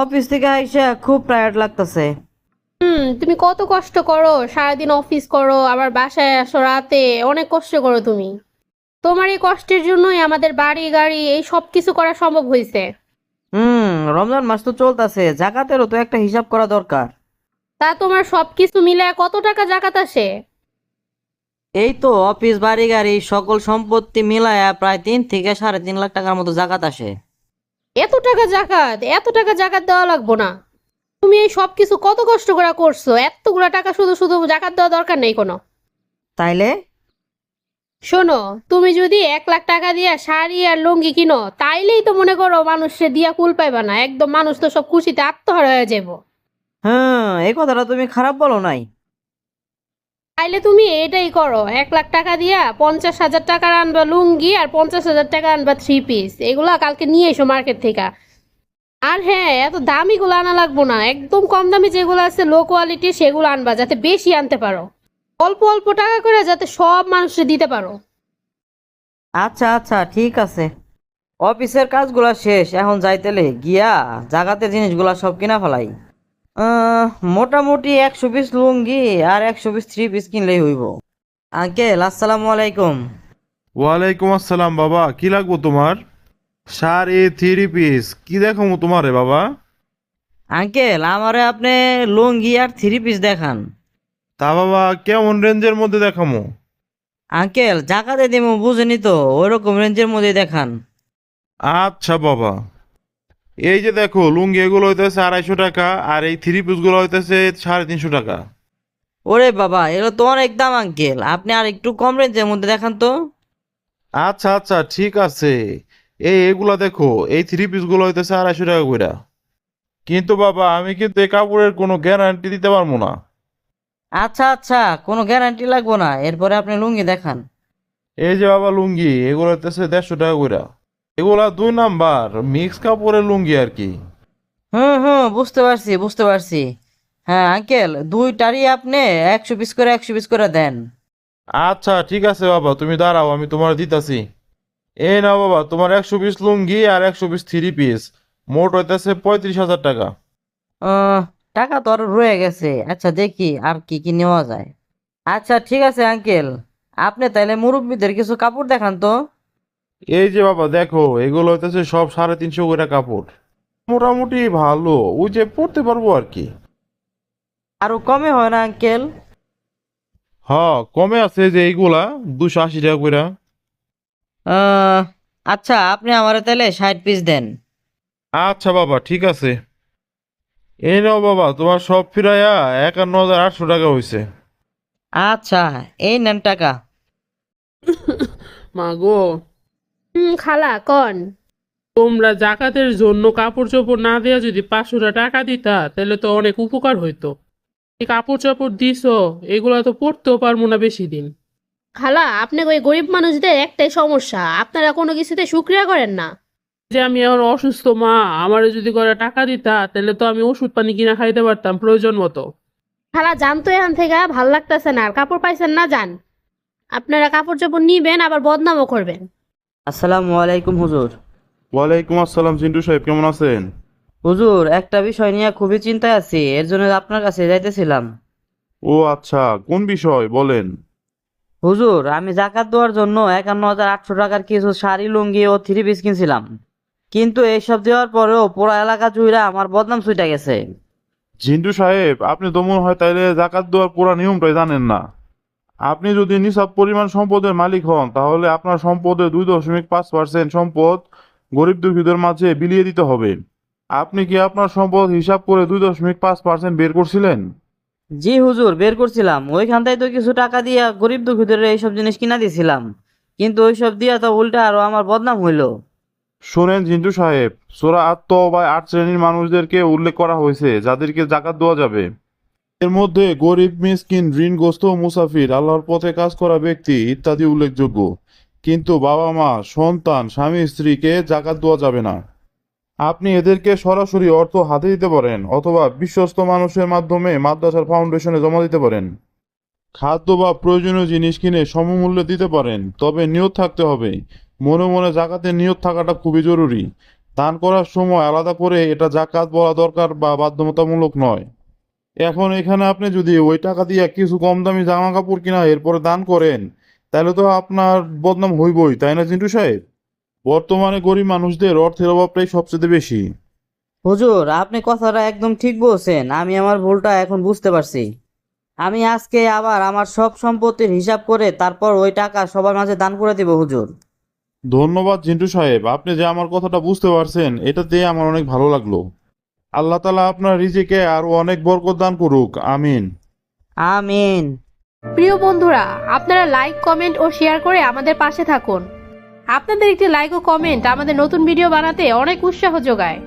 Office থেকে আইসা খুব টায়ার্ড লাগতেছে। তুমি কত কষ্ট করো, সারাদিন অফিস করো, আবার বাসায় আসো রাতে, অনেক কষ্ট করো তুমি। তোমার এই কষ্টের জন্যই আমাদের বাড়ি গাড়ি এই সব কিছু করা সম্ভব হয়েছে। রমজান মাস তো চলতেছে, জাকাতেরও তো একটা হিসাব করা দরকার। তা তোমার সবকিছু মিলে কত টাকা জাকাত আসে? এই তো অফিস বাড়ি গাড়ি সকল সম্পত্তি মিলায়া প্রায় 3 থেকে 3.5 লাখ টাকার মতো জাকাত আসে। এত টাকা জাকাত দেওয়া লাগবো না। তুমি এই সব কিছু কত কষ্ট করে করছো, এতগুলা টাকা শুধু শুধু জাকাত দেওয়া দরকার নেই কোনো। তাইলে শোনো, তুমি যদি 1 লাখ টাকা দিয়া শাড়ি আর লুঙ্গি কিনো, তাইলেই তো মনে করো মানুষে দিয়া কুল পাইবা না, একদম মানুষ তো সব খুশিতে আত্মহারা হয়ে যাবো। হ্যাঁ, এই কথাটা তুমি খারাপ বলো নাই। তাইলে তুমি এটাই করো, 1 লাখ টাকা দিয়া 50,000 টাকার আনবা লুঙ্গি আর 50,000 টাকা আনবা 3 পিস, এগুলা কালকে নিয়ে এসো মার্কেট থেকে। আর হ্যাঁ, এত দামি গুলো আনা লাগবো না, একদম কম দামি যেগুলো আছে লো কোয়ালিটি সেগুলো আনবা, যাতে বেশি আনতে পারো। অল্প অল্প টাকা করে যাতে সব মানুষে দিতে পারো। আচ্ছা আচ্ছা, ঠিক আছে। অফিসের কাজগুলা শেষ, এখন যাইতেলে গিয়া জাগাতের জিনিসগুলা সব কিনা ফেলাই। মোটামুটি 100 পিস লুঙ্গি আর 100 পিস 3 পিস কিনলেই হইব। আঙ্কেল, আসসালামু আলাইকুম। ওয়ালাইকুম আসসালাম বাবা, কি লাগবো তোমার? শাড়ি 3 পিস কি দেখামো তোমারে বাবা? আঙ্কেল, আমারে আপনি লুঙ্গি আর 3 পিস দেখান। তা বাবা কেমন রেঞ্জের মধ্যে দেখামো? আঙ্কেল, জাকাতে দিমু বুঝেনি তো, ওইরকম রেঞ্জের মধ্যে দেখান। আচ্ছা বাবা, এই যে দেখো লুঙ্গি এগুলো হইতেছে 250 টাকা, আর এই 3 পিস গুলো হইতেছে 350 টাকা। ওরে বাবা, এগুলো তো অনেক দাম আঙ্কেল, আপনি আর একটু কম রেঞ্জের মধ্যে দেখান তো। আচ্ছা আচ্ছা ঠিক আছে, এগুলা দেখো, এই 3 পিস গুলো হইতেছে 250 টাকা কইরা। কিন্তু বাবা আমি কিন্তু এই কাপড়ের কোনো গ্যারান্টি দিতে পারবো না। আচ্ছা আচ্ছা, কোনো গ্যারান্টি লাগবো না, এরপরে আপনি লুঙ্গি দেখান। এই যে বাবা লুঙ্গি এগুলো হইতেছে 150 টাকা কইরা। এগুলা 2 নাম্বার মিক্স কাপড়ের লুঙ্গি আর কি। হুম হুম, বুঝতে পারছি বুঝতে পারছি। হ্যাঁ আঙ্কেল, দুইটারই আপনি 100 পিস করে 100 পিস করে দেন। আচ্ছা ঠিক আছে বাবা, তুমি দাঁড়াও আমি তোমার দিতাছি। এই নাও বাবা তোমার 100 পিস লুঙ্গি আর 100 পিস 3 পিস, মোট হইতেছে 35,000 টাকা। আহ, টাকা তো আরো রয়ে গেছে, আচ্ছা দেখি আর কি কি নেওয়া যায়। আচ্ছা ঠিক আছে আঙ্কেল, আপনি তাইলে মুরব্বিদের কিছু কাপড় দেখান তো। এই যে বাবা দেখো এগুলো হইতেছে সব 350 করে কাপড়, মোটামুটি ভালো, ওই যে পড়তে পারবো আর কি। আরো কমে হয় না আঙ্কেল? হ্যাঁ কমে আছে যে এইগুলা 280 টাকা করে। আহ, আচ্ছা আপনি আমারে তাইলে 60 পিস দেন। আচ্ছা বাবা ঠিক আছে, এই নাও বাবা তোমার সব ফিরাইয়া 51,800 টাকা হয়েছে। আচ্ছা, এই নেন টাকা। মাগো, খালা কন। তোমরা জাকাতের জন্য কাপড় চোপড় না দেয়া যদি 500 টাকা দিতা তাহলে তো অনেক উপকার হইতো। এই কাপড় চোপড় দিছো, এগুলা তো পরতেও পারবো না বেশি দিন। খালা, আপনি ওই গরিব মানুষদের একটাই সমস্যা, আপনারা কোনো কিছুতে শুক্রিয়া করেন না। যে আমি এখন অসুস্থ মা, আমারে যদি করে টাকা দিতা তাহলে তো আমি ওষুধ পানি কিনা খাইতে পারতাম প্রয়োজন মতো। খালা যান তো এখান থেকে, ভাল লাগতেছে না আর, কাপড় পাইছেন না, যান। আপনারা কাপড় চোপড় নিবেন আবার বদনামও করবেন। আসসালামু আলাইকুম হুজুর। ওয়ালাইকুম আসসালাম, চিন্টু সাহেব কেমন আছেন? হুজুর, একটা বিষয় নিয়ে খুবই চিন্তায় আছি, এর জন্য আপনার কাছে যাইতেছিলাম। ও আচ্ছা, কোন বিষয় বলেন? হুজুর, আমি জাকাত দেওয়ার জন্য 51,800 টাকার কিছু শাড়ি লুঙ্গি ও 3 পিস কিনছিলাম, কিন্তু এইসব দেওয়ার পরেও পুরো এলাকা জুড়ে আমার বদনাম ছুটে গেছে। জিন্টু সাহেব আপনি তো মনে হয় তাইলে জাকাত দেওয়ার পুরো নিয়মটাই জানেন না। আপনি যদি নিসাব পরিমাণ সম্পদের মালিক হন তাহলে আপনার সম্পদের 2.5% সম্পদ গরিব দুঃখীদের মাঝে বিলিয়ে দিতে হবে। আপনি কি আপনার সম্পদ হিসাব করে 2.5% বের করছিলেন? জি হুজুর, বের করছিলাম, ওইখান থেকে তো কিছু টাকা দিয়া গরিব দুঃখীদের এইসব জিনিস কিনা দিছিলাম, কিন্তু ওইসব দিয়া তো উল্টা আরো আমার বদনাম হইলো। শোনেন জিন্টু সাহেব, সূরা আত-তওবায় 8 শ্রেণীর মানুষদেরকে উল্লেখ করা হয়েছে যাদেরকে জাকাত দেওয়া যাবে। এর মধ্যে গরিব, মিসকিন, ঋণগ্রস্ত, মুসাফির, আল্লাহর পথে কাজ করা ব্যক্তি ইত্যাদি উল্লেখযোগ্য। কিন্তু বাবা মা, সন্তান, স্বামী স্ত্রীকে জাকাত দেওয়া যাবে না। আপনি এদেরকে সরাসরি অর্থ হাতে দিতে পারেন অথবা বিশ্বস্ত মানুষের মাধ্যমে মাদ্রাসার ফাউন্ডেশনে জমা দিতে পারেন। খাদ্য বা প্রয়োজনীয় জিনিস কিনে সমমূল্যে দিতে পারেন, তবে নিয়ত থাকতে হবে। মনে মনে জাকাতের নিয়ত থাকাটা খুবই জরুরি। দান করার সময় আলাদা করে এটা জাকাত বলা দরকার বা বাধ্যতামূলক নয়। এখন এখানে আপনি যদি ওই টাকা দিয়ে কিছু কম দামি জামা কাপড় কিনা এরপরে দান করেন, তাহলে তো আপনার বদনাম হইবই, তাই না জিন্টু সাহেব? বর্তমানে গরিব মানুষদের অর্থের অভাবটাই সবচেয়ে বেশি। হুজুর, আপনি কথাটা একদম ঠিক বলছেন। আমি আমার ভুলটা এখন বুঝতে পারছি। আমি আজকে আবার আমার সব সম্পত্তির হিসাব করে তারপর ওই টাকা সবার মাঝে দান করে দিব হুজুর। ধন্যবাদ জিন্টু সাহেব, আপনি যে আমার কথাটা বুঝতে পারছেন এটা দিয়ে আমার অনেক ভালো লাগলো। আল্লাহ তাআলা আপনার রিজিকে আরো অনেক বরকত দান করুক, আমিন। আমিন। প্রিয় বন্ধুরা, আপনারা লাইক, কমেন্ট ও শেয়ার করে আমাদের পাশে থাকুন। আপনাদের একটি লাইক ও কমেন্ট আমাদের নতুন ভিডিও বানাতে অনেক উৎসাহ যোগায়।